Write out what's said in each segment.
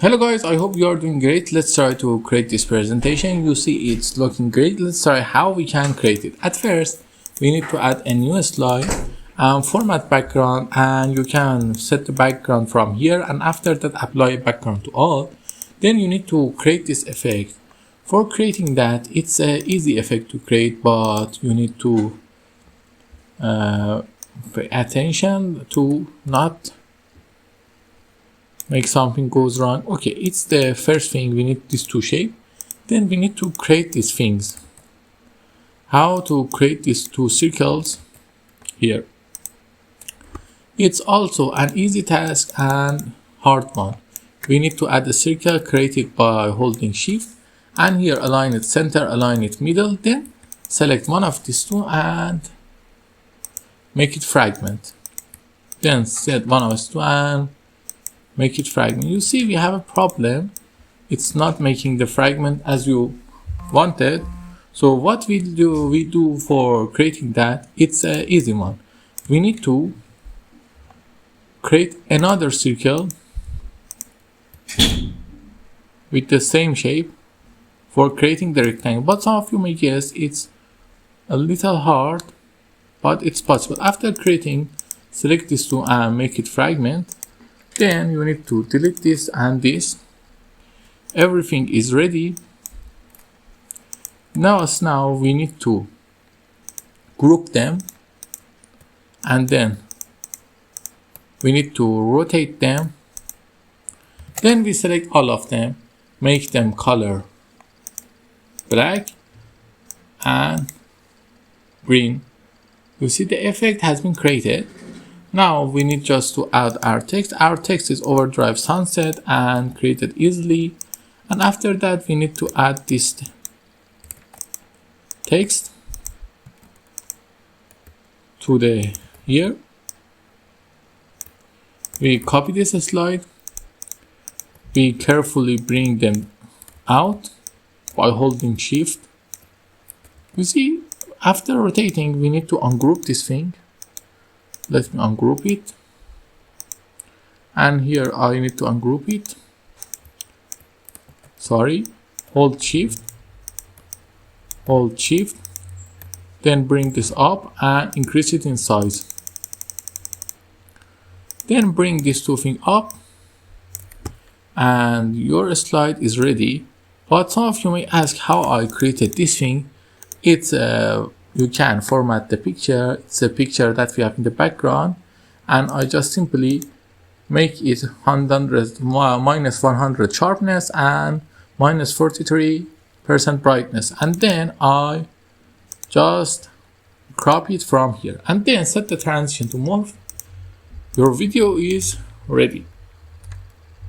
Hello guys, I hope you are doing great. Let's try to create this presentation. You see it's looking great. Let's try how we can create it. At first, we need to add a new slide and format background, and you can set the background from here, and after that apply a background to all. Then you need to create this effect. For creating that, it's an easy effect to create, but you need to pay attention to not make something goes wrong. Okay, it's the first thing. We need these two shape. Then we need to create these things. How to create these two circles here. It's also an easy task and hard one. We need to add a circle created by holding shift, and here align it center, align it middle, then select one of these two and make it fragment. Then set one of these two and make it fragment. You see we have a problem. It's not making the fragment as you wanted. So what we do for creating that, it's an easy one. We need to create another circle with the same shape for creating the rectangle. But some of you may guess it's a little hard, but it's possible. After creating, select this two and make it fragment. Then you need to delete this and this. Everything is ready. Now we need to group them, and then we need to rotate them. Then we select all of them, make them color black and green. You see the effect has been created. Now we need just to add our text. Our text is overdrive sunset and created easily. And after that we need to add this text to the here. We copy this slide. We carefully bring them out by holding shift. You see, after rotating we need to ungroup this thing. Let me ungroup it, and here I need to ungroup it. Sorry, hold shift, then bring this up and increase it in size. Then bring these two things up, and your slide is ready. But some of you may ask how I created this thing. It's you can format the picture. It's a picture that we have in the background, and I just simply make it minus 100 sharpness and minus 43% brightness, and then I just crop it from here and then set the transition to morph. Your video is ready.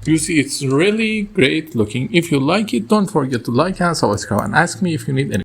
You see it's really great looking. If you like it, don't forget to like and subscribe, and ask me if you need any